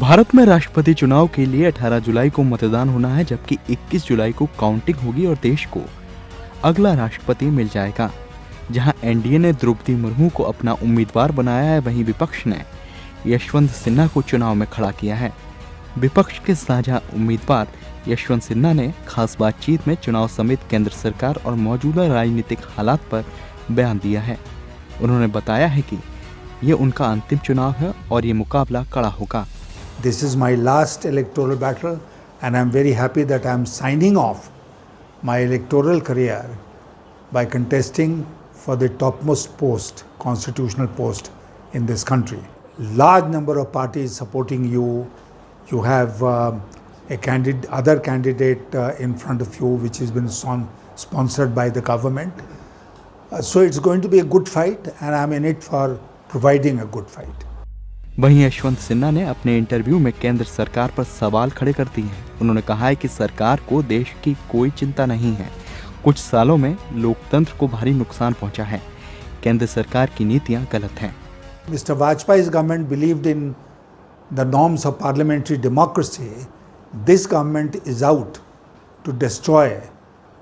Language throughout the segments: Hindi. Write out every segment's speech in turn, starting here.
भारत में राष्ट्रपति चुनाव के लिए 18 जुलाई को मतदान होना है, जबकि 21 जुलाई को काउंटिंग होगी और देश को अगला राष्ट्रपति मिल जाएगा। जहां एनडीए ने द्रौपदी मुर्मू को अपना उम्मीदवार बनाया है, वहीं विपक्ष ने यशवंत सिन्हा को चुनाव में खड़ा किया है। विपक्ष के साझा उम्मीदवार यशवंत सिन्हा ने खास बातचीत में चुनाव समेत केंद्र सरकार और मौजूदा राजनीतिक हालात पर बयान दिया है। उन्होंने बताया है कि ये उनका अंतिम चुनाव है और ये मुकाबला कड़ा होगा। This is my last electoral battle and I'm very happy that I'm signing off my electoral career by contesting for the topmost post, constitutional post in this country. Large number of parties supporting you. You have other candidate in front of you which has been sponsored by the government. So it's going to be a good fight and I'm in it for providing a good fight. वहीं यशवंत सिन्हा ने अपने इंटरव्यू में केंद्र सरकार पर सवाल खड़े कर दिए हैं। उन्होंने कहा है कि सरकार को देश की कोई चिंता नहीं है। कुछ सालों में लोकतंत्र को भारी नुकसान पहुंचा है। केंद्र सरकार की नीतियां गलत हैं। Mr. Vajpayee's government believed in the norms of parliamentary democracy. This government is out to destroy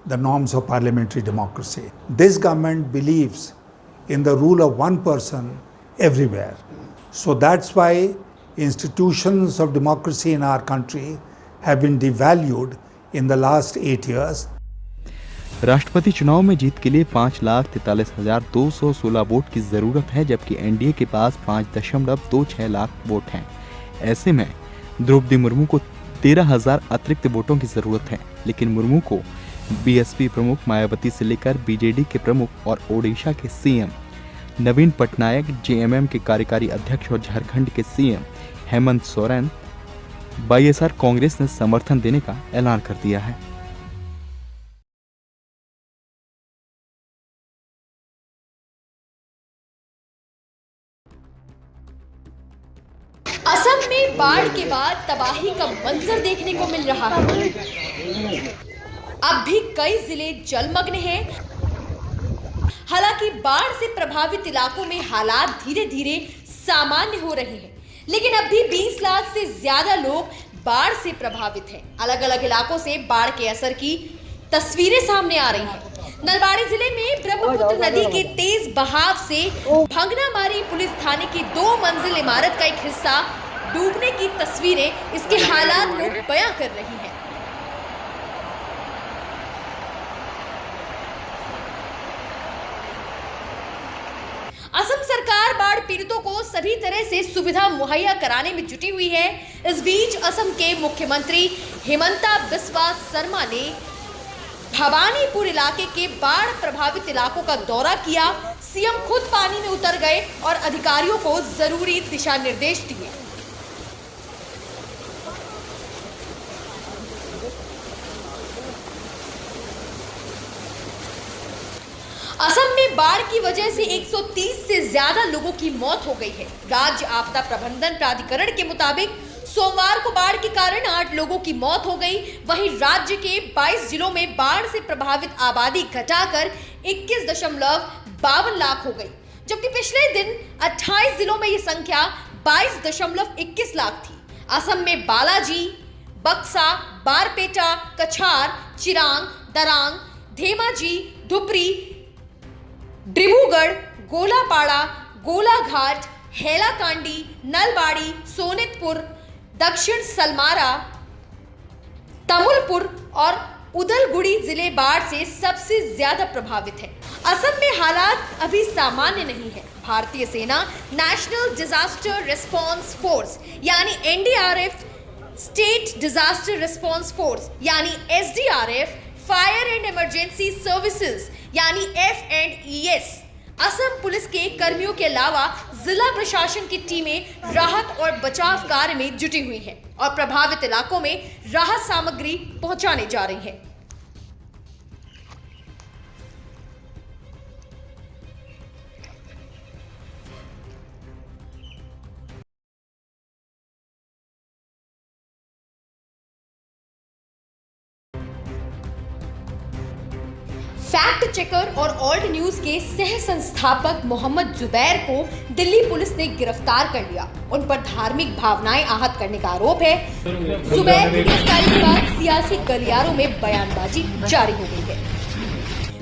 the norms of parliamentary democracy. This government believes in the rule of one person everywhere. So that's why institutions of democracy in our country have been devalued in the last 8 years. राष्ट्रपति चुनाव में जीत के लिए 5,43,216 वोट की जरूरत है, जबकि एनडीए के पास 5.26 लाख वोट हैं। ऐसे में द्रौपदी मुर्मू को 13,000 अतिरिक्त वोटों की जरूरत है, लेकिन मुर्मू को बीएसपी प्रमुख मायावती से लेकर बीजेडी के प्रमुख और ओडिशा के सीएम नवीन पटनायक, जेएमएम के कार्यकारी अध्यक्ष और झारखंड के सीएम हेमंत सोरेन, वाईएसआर कांग्रेस ने समर्थन देने का ऐलान कर दिया है। असम में बाढ़ के बाद तबाही का मंजर देखने को मिल रहा है। अब भी कई जिले जलमग्न हैं। हालांकि बाढ़ से प्रभावित इलाकों में हालात धीरे धीरे सामान्य हो रहे हैं, लेकिन अब भी 20 लाख से ज्यादा लोग बाढ़ से प्रभावित हैं। अलग अलग इलाकों से बाढ़ के असर की तस्वीरें सामने आ रही हैं। नलबाड़ी जिले में ब्रह्मपुत्र नदी के तेज बहाव से भंगनामारी पुलिस थाने की 2 मंजिल इमारत का एक हिस्सा डूबने की तस्वीरें इसके हालात को बयां कर रही हैं। असम सरकार बाढ़ पीड़ितों को सभी तरह से सुविधा मुहैया कराने में जुटी हुई है। इस बीच असम के मुख्यमंत्री हिमंता बिस्वा शर्मा ने भवानीपुर इलाके के बाढ़ प्रभावित इलाकों का दौरा किया। सीएम खुद पानी में उतर गए और अधिकारियों को जरूरी दिशा निर्देश दिए। असम में बाढ़ की वजह से 130 से ज्यादा लोगों की मौत हो गई है। राज्य आपदा प्रबंधन प्राधिकरण के मुताबिक सोमवार को बाढ़ के कारण 8 लोगों की मौत हो गई। वहीं राज्य के 22 जिलों में बाढ़ से प्रभावित आबादी घटाकर 21.52 लाख हो गई, जबकि पिछले दिन 28 जिलों में ये संख्या 22.21 लाख थी। असम में बालाजी, बक्सा, बारपेटा, कछार, चिरांग, दरांग, धेमाजी, धुबरी, डिब्रूगढ़, गोलापाड़ा, गोलाघाट, हैलाकांडी, नलबाड़ी, सोनितपुर, दक्षिण सलमारा, तमुलपुर और उदलगुड़ी जिले बाढ़ से सबसे ज्यादा प्रभावित है। असम में हालात अभी सामान्य नहीं है। भारतीय सेना, नेशनल डिजास्टर रिस्पांस फोर्स यानी NDRF, State Disaster Response Force यानी SDRF, Fire and Emergency Services यानी F&ES, असम पुलिस के कर्मियों के अलावा जिला प्रशासन की टीमें राहत और बचाव कार्य में जुटी हुई हैं और प्रभावित इलाकों में राहत सामग्री पहुंचाने जा रही है। फैक्ट चेकर और ऑल्ट न्यूज के सह संस्थापक मोहम्मद जुबैर को दिल्ली पुलिस ने गिरफ्तार कर लिया। उन पर धार्मिक भावनाएं आहत करने का आरोप है। जुबैर की गिरफ्तारी के बाद सियासी गलियारों में बयानबाजी जारी हो गई है।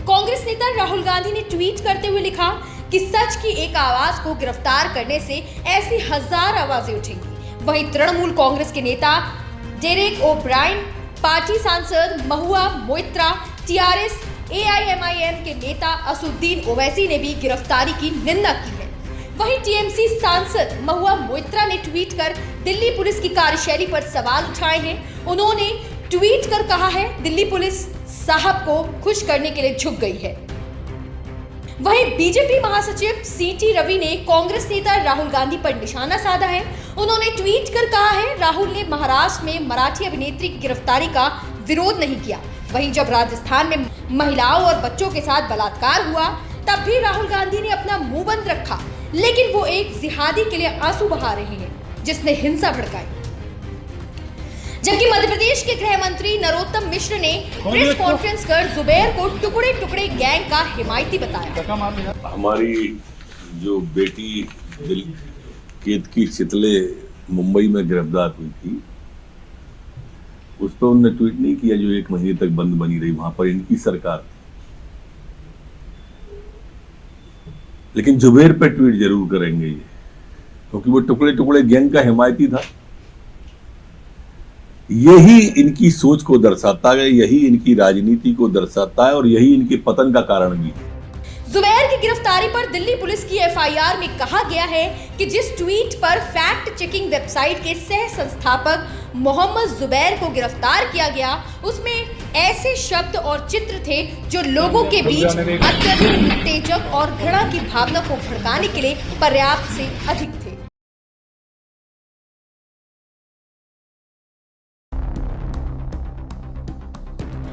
कांग्रेस नेता राहुल गांधी ने ट्वीट करते हुए लिखा कि सच की एक आवाज को गिरफ्तार करने से ऐसी 1000 आवाजें उठेंगी। वहीं तृणमूल कांग्रेस के नेता डेरेक ओ ब्रायन, पार्टी सांसद महुआ मोइत्रा, टीआरएस AIMIM के नेता असुद्दीन ओवैसी ने भी गिरफ्तारी की निंदा की है। वहीं टीएमसी सांसद महुआ मोइत्रा ने ट्वीट कर दिल्ली पुलिस की कार्यशैली पर सवाल उठाए हैं। उन्होंने ट्वीट कर कहा है, दिल्ली पुलिस साहब को खुश करने के लिए झुक गई है। वहीं बीजेपी महासचिव सीटी रवि ने कांग्रेस नेता राहुल गांधी पर निशाना साधा है। उन्होंने ट्वीट कर कहा है, राहुल ने महाराष्ट्र में मराठी अभिनेत्री की गिरफ्तारी का विरोध नहीं किया। वहीं जब राजस्थान में महिलाओं और बच्चों के साथ बलात्कार हुआ तब भी राहुल गांधी ने अपना मुंह बंद रखा, लेकिन वो एक जिहादी के लिए आंसू बहा रहे हैं जिसने हिंसा भड़काई। जबकि मध्य प्रदेश के गृह मंत्री नरोत्तम मिश्र ने प्रेस कॉन्फ्रेंस कर जुबैर को टुकड़े टुकड़े गैंग का हिमायती बताया। हमारी जो बेटी दिल केतकी चितले मुंबई में गिरफ्तार हुई थी, उस पर उन्होंने ट्वीट नहीं किया जो 1 महीने तक बंद बनी रही, वहां पर इनकी सरकार थी। लेकिन जुबैर पे ट्वीट जरूर करेंगे ये, क्योंकि वो टुकड़े टुकड़े गैंग का हिमायती था। यही इनकी सोच को दर्शाता है, यही इनकी राजनीति को दर्शाता है और यही इनके पतन का कारण भी है। जुबैर की गिरफ्तारी पर दिल्ली पुलिस की एफआईआर में कहा गया है कि जिस ट्वीट पर फैक्ट चेकिंग वेबसाइट के सह संस्थापक मोहम्मद जुबैर को गिरफ्तार किया गया, उसमें ऐसे शब्द और चित्र थे जो लोगों के बीच अत्यधिक उत्तेजक और घृणा की भावना को भड़काने के लिए पर्याप्त से अधिक थे।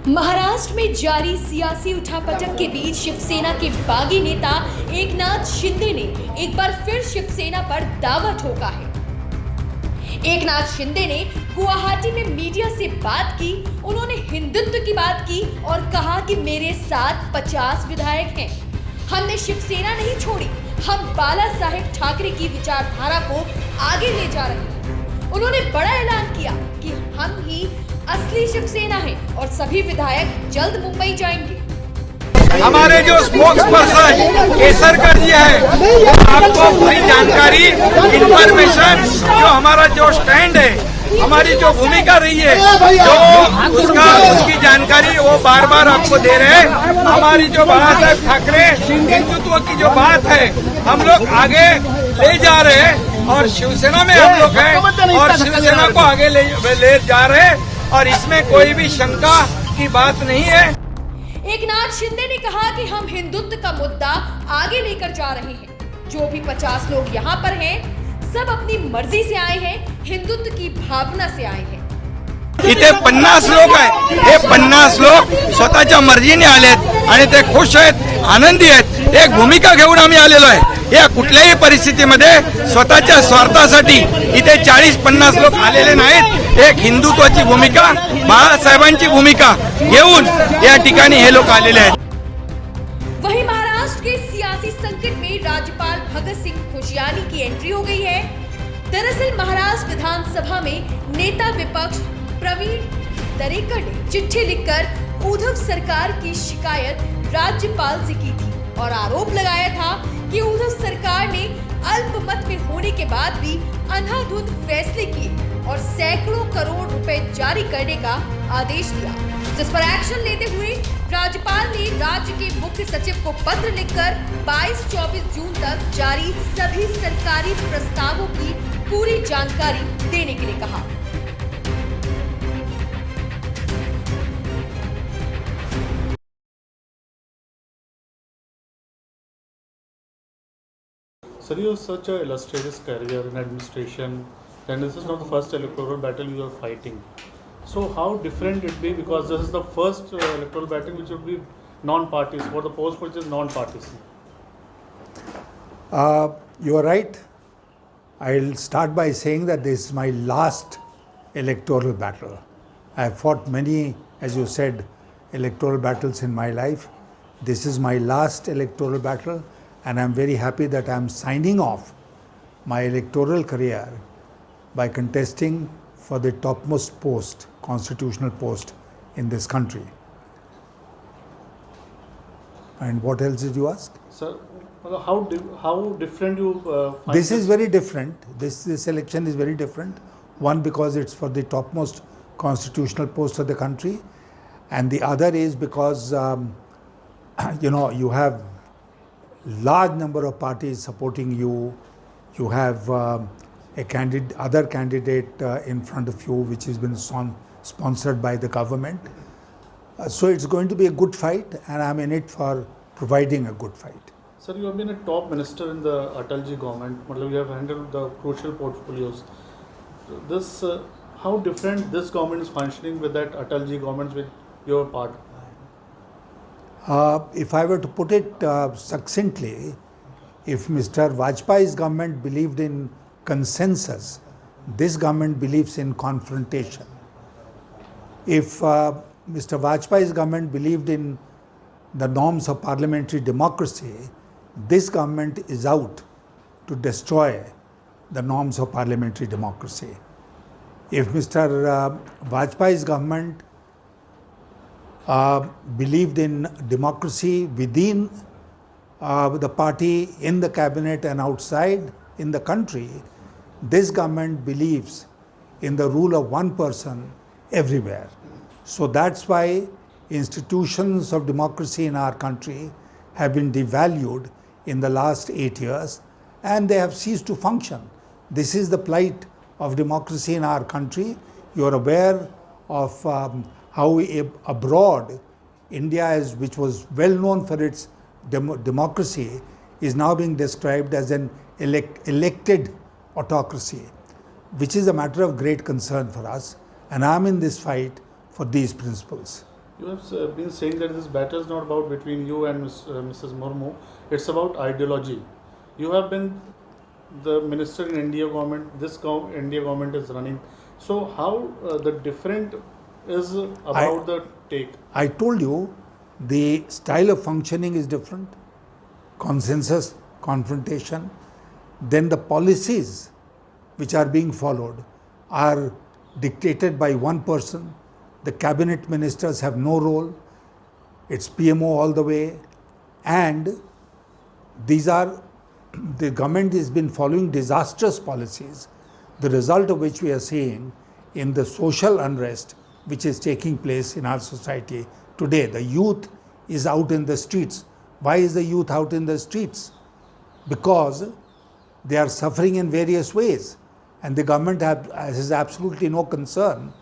महाराष्ट्र में जारी सियासी उठापटक के बीच शिवसेना के बागी नेता एकनाथ शिंदे ने एक बार फिर शिवसेना पर दावा ठोका है। एकनाथ शिंदे ने गुवाहाटी में मीडिया से बात की। उन्होंने हिंदुत्व की बात की और कहा कि मेरे साथ 50 विधायक हैं। हमने शिवसेना नहीं छोड़ी, हम बाला साहेब ठाकरे की विचारधारा को आगे ले जा रहे हैं। उन्होंने बड़ा ऐलान किया कि हम ही असली शिवसेना है और सभी विधायक जल्द मुंबई जाएंगे। हमारे जो स्पोक्स पर्सन केसरकर जी है, आपको पूरी जानकारी, इंफॉर्मेशन, जो हमारा जो स्टैंड है, हमारी जो भूमिका रही है, जो उसकी जानकारी वो बार बार आपको दे रहे हैं। हमारी जो बाला साहेब ठाकरे हिंदुत्व की जो बात है, हम लोग आगे ले जा रहे हैं और शिवसेना में हम लोग हैं और शिवसेना को आगे ले जा रहे हैं और इसमें कोई भी शंका की बात नहीं है। एकनाथ शिंदे ने कहा कि हम हिंदुत्व का मुद्दा आगे लेकर जा रहे हैं। जो भी 50 लोग यहाँ पर हैं, सब अपनी मर्जी से आए हैं, हिंदुत्व की भावना से आए हैं। इथे 50 लोक आहेत, हे 50 लोक स्वतःच्या मर्जीने आलेत आणि ते खुश आहेत, आनंदी आहेत। एक भूमिका घेऊन आम्ही आलेलो आहे। या कुठल्याही परिस्थितीमध्ये स्वतःच्या स्वार्थासाठी इथे 40-50 लोक आलेले नाहीत। एक हिंदुत्वाची भूमिका, बाळासाहेबांची भूमिका घेऊन या ठिकाणी हे लोक आलेले आहेत। वहीं महाराष्ट्र के सियासी संकट में राज्यपाल भगत सिंह कोश्यारी की एंट्री हो गई है। दरअसल महाराष्ट्र विधानसभा में नेता विपक्ष प्रवीण दरेकर ने चिट्ठी लिखकर उद्धव सरकार की शिकायत राज्यपाल से की थी और आरोप लगाया था कि उद्धव सरकार ने अल्पमत में होने के बाद भी अंधाधुंध फैसले किए और सैकड़ों करोड़ रुपए जारी करने का आदेश दिया, जिस पर एक्शन लेते हुए राज्यपाल ने राज्य के मुख्य सचिव को पत्र लिखकर 22-24 जून तक जारी सभी सरकारी प्रस्तावों की पूरी जानकारी देने के लिए कहा। Sir, you have such an illustrious career in administration, and this is not the first electoral battle you are fighting. So how different it be, because this is the first electoral battle which would be non-partisan, for the post which is non-partisan. You are right. I'll start by saying that this is my last electoral battle. I have fought many, as you said, electoral battles in my life, This is my last electoral battle, and I'm very happy that I'm signing off my electoral career by contesting for the topmost post, constitutional post in this country. And what else did you ask? Sir, how different you find This is very different. This election is very different. One, because it's for the topmost constitutional post of the country, and the other is because you have large number of parties supporting you. You have other candidate in front of you, which has been sponsored by the government. So it's going to be a good fight, and I'm in it for providing a good fight. Sir, you have been a top minister in the Atalji government. You have handled the crucial portfolios. This, how different this government is functioning with that Atalji government with your part? If I were to put it succinctly, if Mr. Vajpayee's government believed in consensus, this government believes in confrontation. If Mr. Vajpayee's government believed in the norms of parliamentary democracy, this government is out to destroy the norms of parliamentary democracy. If Mr. Vajpayee's government believed in democracy within the party, in the cabinet and outside in the country, this government believes in the rule of one person everywhere. So that's why institutions of democracy in our country have been devalued in the last 8 years, and they have ceased to function. This is the plight of democracy in our country. You are aware of how abroad India, which was well known for its democracy, is now being described as an elected autocracy, which is a matter of great concern for us. And I am in this fight for these principles. You have been saying that this battle is not about between you and Mrs. Murmu, it's about ideology. You have been the minister in India government, this India government is running. So how the different is about the take? I told you the style of functioning is different, consensus, confrontation. Then the policies which are being followed are dictated by one person. The cabinet ministers have no role. It's PMO all the way. And the government has been following disastrous policies, the result of which we are seeing in the social unrest which is taking place in our society today. The youth is out in the streets. Why is the youth out in the streets? Because they are suffering in various ways, and the government has absolutely no concern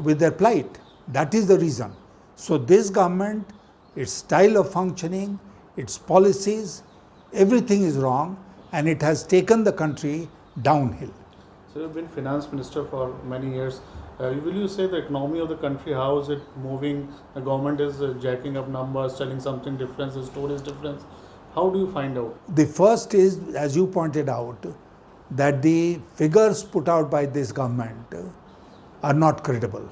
with their plight. That is the reason. So this government, its style of functioning, its policies, everything is wrong, and it has taken the country downhill. So you've been finance minister for many years. Will you say the economy of the country, how is it moving? The government is jacking up numbers, telling something different, the story is different. How do you find out? The first is, as you pointed out, that the figures put out by this government are not credible.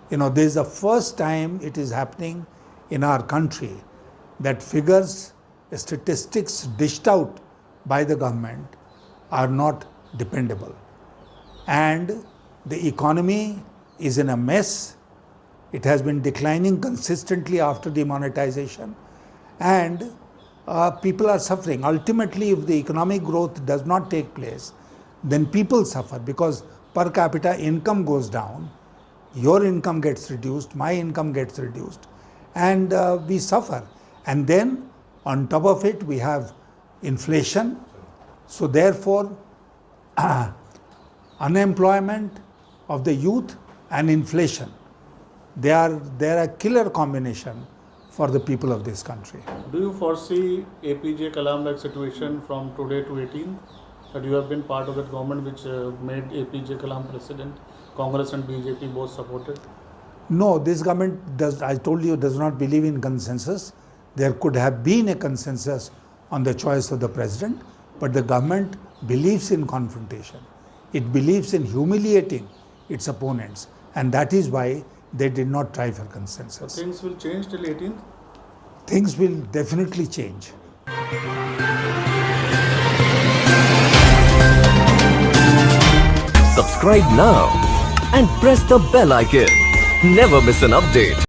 This is the first time it is happening in our country that figures, statistics dished out by the government are not dependable. And the economy is in a mess. It has been declining consistently after demonetization, and people are suffering. Ultimately, if the economic growth does not take place, then people suffer because per capita income goes down, your income gets reduced, my income gets reduced, and we suffer. And then on top of it, we have inflation. So therefore, unemployment of the youth and inflation, they are a killer combination for the people of this country. Do you foresee APJ Kalam-like situation from today to 18th? That you have been part of that government which made APJ Kalam president, Congress and BJP both supported? No, this government I told you, does not believe in consensus. There could have been a consensus on the choice of the president, but the government believes in confrontation. It believes in humiliating its opponents, and that is why they did not try for consensus. Things will change till 18th? things will definitely change. Subscribe now and press the bell icon. Never miss an update.